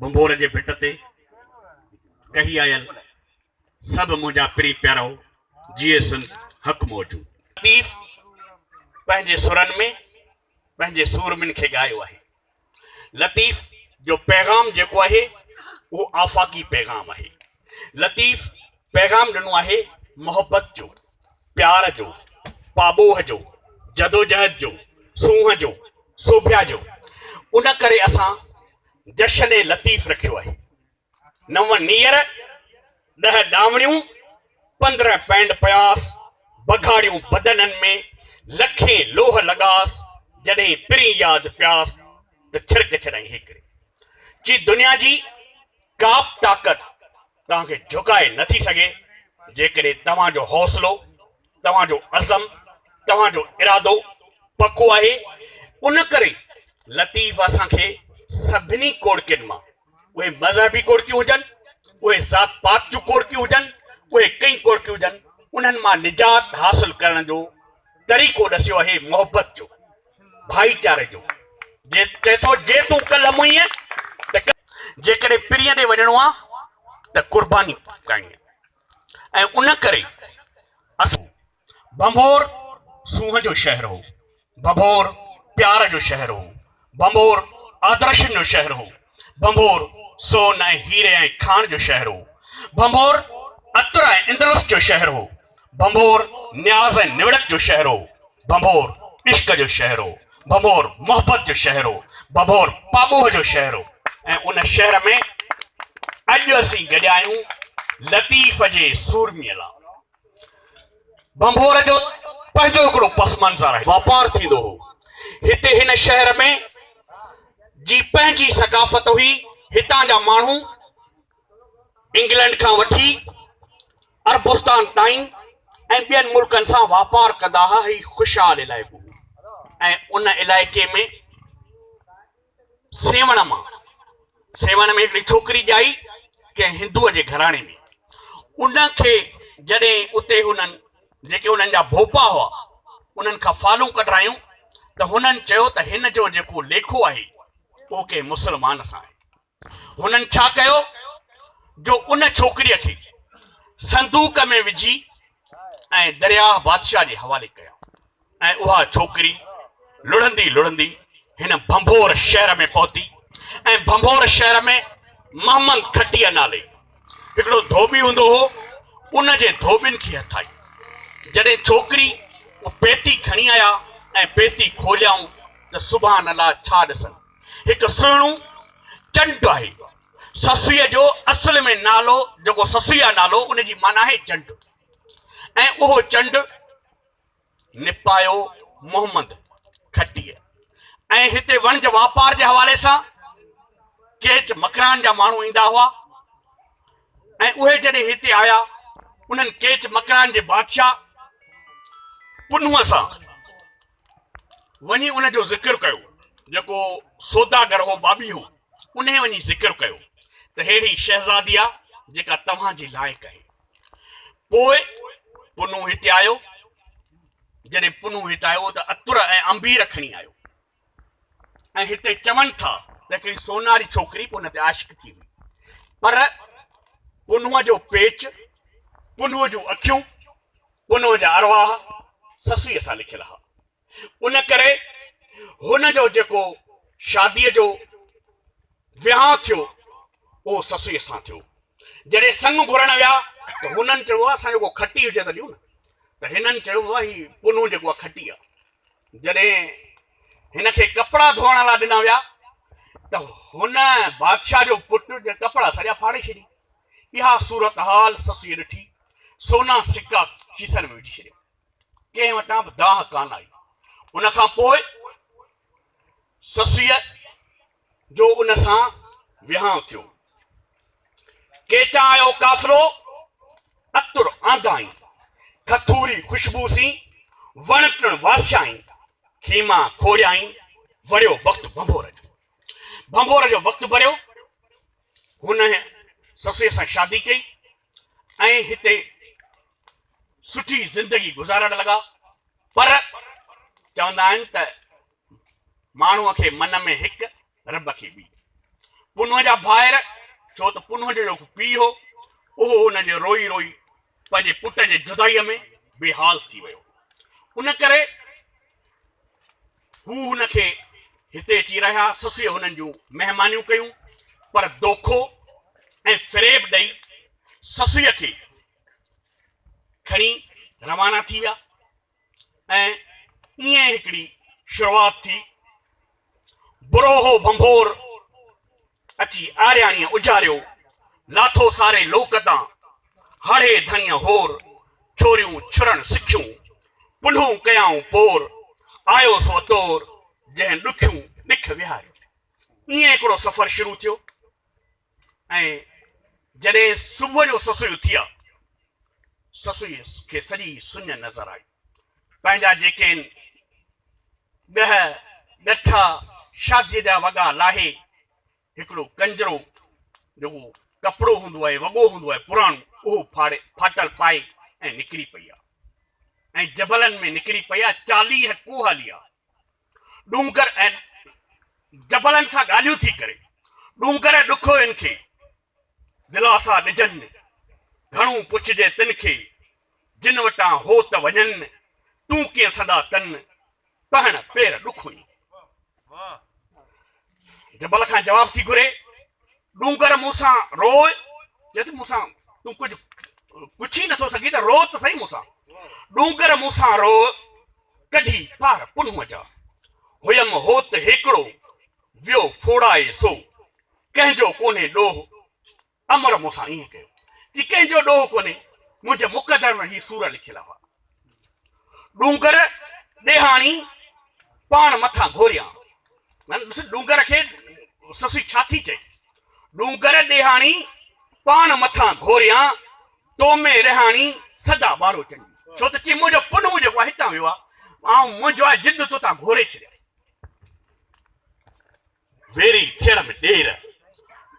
ڀنڀور जे भिट ते कही आयल सब मुंहिंजा प्री प्यारो जिए सन हक़ मौजूद। लतीफ पंहिंजे सुरनि में पंहिंजे सूरमिन खे ॻायो आहे। लतीफ जो पैगाम जेको आहे वो आफ़ाक़ी पैगाम आहे। लतीफ पैगाम ॾिनो आहे मोहब्बत जो, प्यार जो, पाबोह जो, जदोजहद जो, सूंह जो, सोभ्या जो। उन करे असां जश्न लतीफ रखियो आहे। 9 नीर 10 डावणियूं 15 पैंड प्यास बघाड़ियूं बदनन में लखे लोह लगास जॾहिं पिरी याद प्यास त छिरक छॾाई हिकिड़े जी दुनिया जी का बि ताक़त तव्हांखे झुकाए नथी सघे जेकॾहिं तव्हांजो हौसलो, तव्हांजो अज़म, तव्हांजो इरादो पको आहे। उन करे लतीफ असांखे सभिनी कोड़कियुनि मां, उहे मज़हबी कोड़कियूं हुजनि, उहे ज़ात पात जूं कोड़कियूं हुजनि, उहे कई कोड़कियूं हुजनि, उन्हनि मां निजात हासिल करण जो तरीक़ो ॾसियो आहे मोहब्बत जो, भाईचारे जो। जे चए थो जे तूं कल्ह मुईअ त जेकॾहिं पिरीअ ॾे वञिणो आहे त कुर्बानी करणी आहे। ऐं उन करे असां ڀنڀور सूंह जो शहर हो, ڀنڀور प्यार जो शहर हो, ڀنڀور आदर्शन जो शहर हो, ڀنڀور सोन ऐं हीरे ऐं खान जो शहर हो, ڀنڀور अतर ऐं इंद्रस जो शहर हो, ڀنڀور न्याज़ ऐं निवड़त जो शहर हो, ڀنڀور इश्क जो शहर हो, ڀنڀور मोहब्बत जो शहर हो, ڀنڀور पाबोह जो शहर हो। ऐं उन शहर में अॼु असीं गॾिया आहियूं लतीफ जे सूरमीअ लाइ। ڀنڀور जो पंहिंजो हिकिड़ो पस मंज़र आहे, वापार थींदो हो हिते। हिन शहर में जी पंहिंजी सकाफ़त हुई। हितां जा माण्हू इंग्लैंड खां वठी अरबुस्तान ताईं ऐं ॿियनि मुल्कनि सां वापार कंदा हुआ। ही ख़ुशहाल इलाइक़ो। ऐं उन इलाइक़े में सेवण में हिकिड़ी छोकिरी ॼाई कंहिं हिंदूअ जे घराणे में। उन खे जॾहिं उते हुननि जेके उन्हनि जा भोपा हुआ उन्हनि खां फालूं कढायूं त हुननि चयो त हिन जो जेको लेखो आहे उहो कंहिं मुस्लमान सां आहे। हुननि छा कयो जो उन छोकिरीअ खे संदूक में विझी ऐं दरिया बादशाह जे हवाले कया। ऐं उहा छोकिरी लुढ़ंदी लुढ़ंदी हिन ڀنڀور शहर में पहुती। ऐं ڀنڀور शहर में मोहम्मद खटीअ नाले हिकिड़ो धोबी हूंदो हो। उन जे धोबिन खे हथ आई। जॾहिं छोकिरी पेती खणी आया ऐं पेती खोलियाऊं त सुभान अल्लाह छा ॾिसनि, हिकु सुहिणो चंड आहे। ससुईअ जो असल में नालो जेको ससुई आहे नालो उनजी माना आहे चंड। ऐं उहो चंड निपायो मोहम्मद खटीअ। ऐं हिते वणज वापार जे हवाले सां केच मकरान जा माण्हू ईंदा हुआ। ऐं उहे जॾहिं हिते आया उन्हनि केच मकरान जे बादशाह पुनुअ सां वञी उन जो ज़िक्र कयो। जेको सौदागर हो, बाबी हो, उन वञी ज़िक्र कयो त हेड़ी शहज़ादी आहे जेका तव्हांजी लाइक़ आहे। पोइ पुनु हिते आयो। जॾहिं पुनु हिते आयो त अतुर ऐं अंबीर खणी आयो। ऐं हिते चवनि था त हिकिड़ी सोनारी छोकिरी उन ते आशिक़ थी हुई। पर पुनुअ जो पेच, पुनुअ जूं अखियूं, पुनुअ जा अरवाह ससुईअ सां लिखियल हुआ। उन करे हुन जो जेको शादीअ जो विहांउ थियो उहो ससुईअ सां थियो। जॾहिं संग घुरण विया त हुननि चयो असां जेको खटी हुजे त ॾियूं न। त हिननि चयो ही पुनु जेको आहे खटी आहे। जॾहिं हिन खे कपिड़ा धोअण लाइ ॾिना विया त हुन बादशाह जो पुटु जे कपिड़ा सॼा फाड़े छॾी। इहा सूरत हाल ससुईअ ॾिठी। सोना सिक्का खीसनि में विझी छॾिया। कंहिं वटां बि दाह कान आई। उन खां पोइ ससुईअ जो उन सां विहांउ थियो। केचा आयो काफ़िलो अतुर आंदाई, खथूरी खुशबू सी वण टिण वासियाई, खीमा खोड़ियाई। वरियो वक़्तु ڀنڀور जो वक़्तु भरियो। हुन ससुईअ सां शादी कई ऐं हिते सुठी ज़िंदगी गुज़ारण लॻा। पर चवंदा आहिनि त माण्हूअ खे मन में हिकु रब खे ॿी। पुनूह जा भाइर, छो त पुनूह जो पीउ हो उहो हुनजे रोई रोई पंहिंजे पुट जे जुदाईअ में बेहाल थी वियो। उन करे हू हुनखे हिते अची रहिया, ससुअ हुननि जूं महिमानियूं कयूं, पर दोखो ऐं फ़रेब ॾेई ससुअ खे खणी रवाना थी विया ऐं ईअं हिकिड़ी शुरूआत थी। बुरो हो ڀنڀور अची आरियाणीअ उजारियो, लाथो सारे लोक तां हाड़े धणीअ होर, छोरियूं छुरण सिखियूं पुनूं कयाऊं पोर, आयो सो तोर जंहिं ॾुखियूं ॾिख विहारियो। ईअं हिकिड़ो सफ़र शुरू थियो ऐं जॾहिं सुबुह जो ससुई उथिया, ससुई खे सॼी सुञ नज़र आई। पंहिंजा जेके ॻह ॻठा शादीअ जा वॻा लाहे हिकिड़ो कंजरो जेको कपिड़ो हूंदो आहे, वॻो हूंदो आहे पुराणो, उहो फाटल पाए ऐं निकिरी पई आहे ऐं जबलनि में निकिरी पई आहे। 40 कोह लिया डूंगर ऐं जबलनि सां ॻाल्हियूं थी करे डूंगर ॾुखो इन खे दिलासा ॾिजनि, घणो पुछजे तिन खे जिन वटां हो त वञनि, तूं कीअं सदा तन पहण पेर ॾुखोई। जबल खां जवाब थी घुरे, डूंगर मूंसां रोए, चए मूंसां तूं कुझु पुछी नथो सघी त रो त सही मूंसां। डूंगर मूंसां रो कढी पार पुनूह जा, हुयम हो त हिकिड़ो वियो फोड़ाए सो, कंहिंजो कोन्हे ॾोह अमर मूंसां ईअं कयो जी कंहिंजो ॾोह कोन्हे, मुंहिंजे मुक़दर में ही सूर लिखियल हुआ। डूंगर ॾेहाणी पाण मथां घोरियां, डूंगर खे ससुई छा थी चए, डूंगर ॾेहाणी पाण मथां घोरियां, तो में रिहाणी सदा ॿारो चङी। छो त चई मुंहिंजो पुनूह जेको आहे हितां वियो आहे, ऐं मुंहिंजो आहे जिद तो तां घोरे छॾिया। वेरी थियण में ॾेर,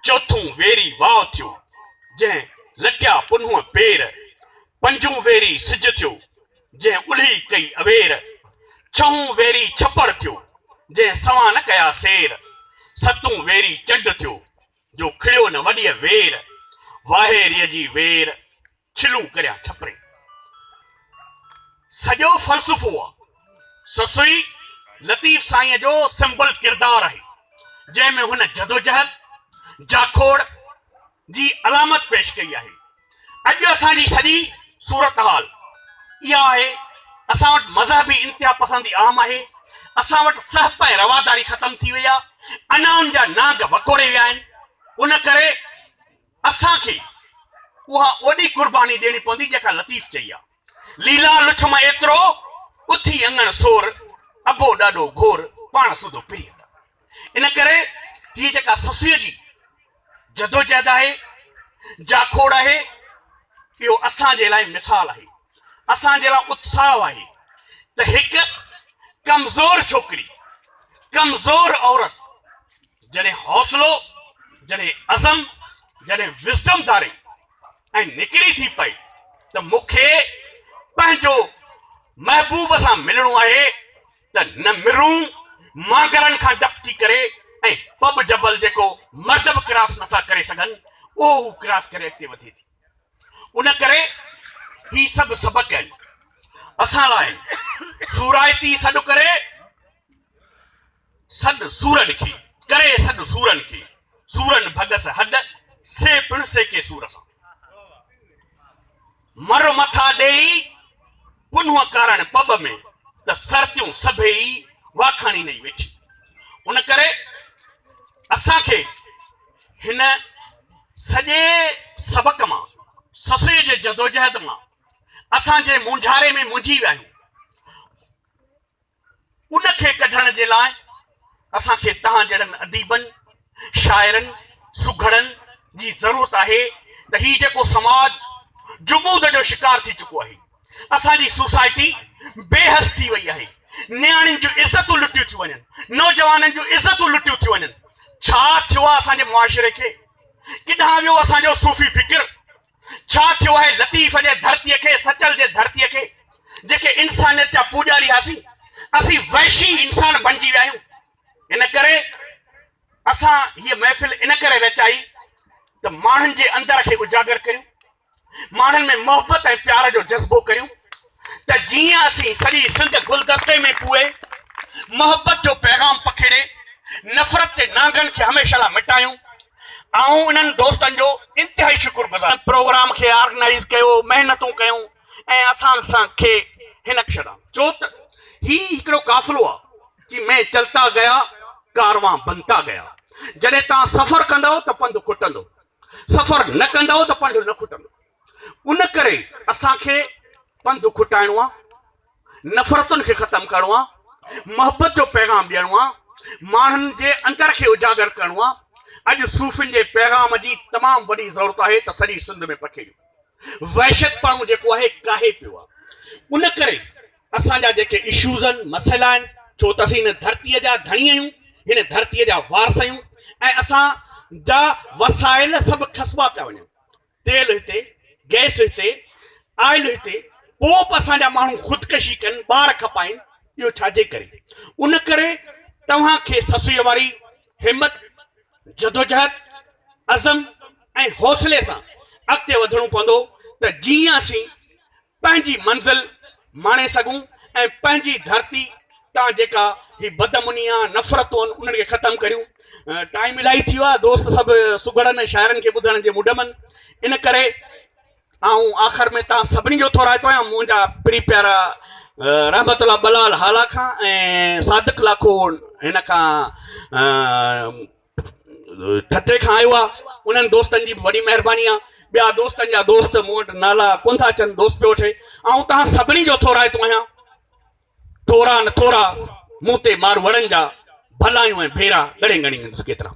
चौथों वेरी वाव थियो जंहिं लटिया पुनूह पेर, पंजूं वेरी सिज थियो जंहिं उल्ही कई अवेर, छहों वेरी छपड़ थियो जंहिं सवा न कया सेर, सतों वेरी चंड थियो जो खिड़ियो न वॾीअ वेर, वाहेरीअ जी वेर छिलूं करिया छपरे। सॼो फ़लसफ़ो आहे। ससुई लतीफ़ साईं जो सिंबल किरदार आहे, जंहिंमें हुन जदोजहद जाखोड़ जी अलामत पेश कई आहे। अॼु असांजी सॼी सूरत हाल इहा आहे, असां वटि मज़हबी इंतिहा पसंदी आम आहे, असां वटि सहप ऐं रवादारी ख़तम थी वई आहे, अञा उन जा नाग वकोड़े विया आहिनि। उन करे असांखे उहा ओॾी कुर्बानी ॾियणी पवंदी जेका लतीफ़ चई आहे। लीला लुछम एतिरो उथी अंगण सोर, अबो ॾाढो घोर पाण सुधो पिरी। इन करे हीअ जेका ससुअ जी जदोजहद आहे, जाखोड़ आहे, इहो असांजे लाइ मिसाल आहे, असांजे लाइ उत्साह आहे त हिकु कमज़ोर छोकिरी, कमज़ोर औरत जॾहिं हौसलो, जॾहिं अज़म, जॾहिं विज़डम धारे ऐं निकिरी थी पई त मूंखे पंहिंजो महबूब सां मिलणो आहे त न मिरूं मागरनि खां डप थी करे ऐं पब जबल जेको मर्द बि क्रॉस नथा करे सघनि, उहो क्रॉस करे अॻिते वधे थी। उन करे ही सभु सबक़ आहिनि असां लाइ। सूरायती सॾु करे सॾु सूरनि खे, करे सॾु सूरनि खे, सूरनि भगस हॾ से पिण सेके सूर सां, मर मथा ॾेई पुनूह कारण पब में त सर्तियूं सभई वाखाणी नहीं वेठी। उन करे असांखे हिन सॼे सबक मां, ससुअ जे जदोजहद मां, असांजे मुंझारे में मुंझी विया आहियूं, उनखे कढण जे लाइ असांखे तव्हां जहिड़नि अदीबनि, शाइरनि, सुघड़नि जी ज़रूरत आहे त ही जेको समाज जुमूद जो शिकार थी चुको आहे, असांजी सोसाइटी बेहस थी वई आहे, न्याणियुनि जूं इज़तूं लुटियूं थी वञनि, नौजवाननि जूं इज़तूं लुटियूं थी वञनि। छा थियो आहे असांजे मुआशिरे खे? किथां वियो असांजो सूफ़ी फ़िक्र? छा थियो आहे लतीफ़ जे धरतीअ खे, सचल जे धरतीअ खे, जेके इंसानियत जा पूॼारी हुआसीं, असीं वहशी इंसान बणिजी विया आहियूं। इन करे असां हीअ महफ़िल इन करे रचाई त माण्हुनि जे अंदर खे उजागर करियूं, माण्हुनि में मोहबत ऐं प्यार जो जज़्बो करियूं, त जीअं असीं सॼी सिंध गुलदस्ते में पुए मोहबत जो पैगाम पखेड़े नफ़रत जे नांगनि खे हमेशह लाइ मिटायूं। ऐं उन्हनि दोस्तनि जो इंतिहाई शुक्रगुज़ार प्रोग्राम खे ऑर्गेनाइज़ कयो, महिनतूं कयूं ऐं असांखे हिन छॾा, छो त हीउ हिकिड़ो काफ़िलो आहे कि मैं चलता गया कारवां बनता गया। जॾहिं तव्हां सफ़र कंदव त पंधु खुटंदो, सफ़र न कंदव त पंधु न खुटंदो। उन करे असांखे पंधु खुटाइणो आहे, नफ़रतुनि खे ख़तमु करिणो आहे, मोहबत जो पैगाम ॾियणो आहे, माण्हुनि जे अंदर खे उजागर करिणो आहे। अॼु सूफ़ियुनि जे पैगाम जी तमामु वॾी ज़रूरत आहे त सॼी सिंध में पखेड़ियूं। वहशतपणो जेको आहे काहे पियो आहे। उन करे असांजा जेके इशूज़ आहिनि, मसइला आहिनि, छो त असीं हिन धरतीअ जा धणी आहियूं, हिन धरतीअ जा वारस आहियूं ऐं असांजा वसाइल सभु खसबा पिया वञनि। तेल हिते, गैस हिते, आयल हिते, पोइ बि असांजा माण्हू ख़ुदकशी कनि, ॿार खपाइनि। इहो छाजे करे? उन करे तव्हांखे ससुईअ वारी हिमत, जदोजहद, अज़म ऐं हौसले सां अॻिते वधणो पवंदो त जीअं असीं पंहिंजी मंज़िल माणे सघूं ऐं पंहिंजी धरती तां जेका ही बदमुनी आहे, नफ़रतूं आहिनि, उन्हनि खे ख़तमु करियूं। टाइम इलाही थी वियो आहे, दोस्त सभु सुगड़नि शाइरनि खे ॿुधण जे मुड में। इन करे ऐं आख़िर में तव्हां सभिनी जो थोराइतो आहियां, मुंहिंजा प्री प्यारा रहमतुल्लाह बलाल हाला खां ऐं सादिक लाखो हिन खां ठटे खां आयो आहे। उन्हनि दोस्तनि जी बि वॾी महिरबानी आहे। ॿिया दोस्तनि जा दोस्त मूं वटि नाला कोन था अचनि, दोस्त पियो वठे। ऐं तव्हां सभिनी जो थोराइतो आहियां, थोरा न थोरा मूं ते मार वड़नि जा भलायूं ऐं भेरा घणे घणी केतिरा।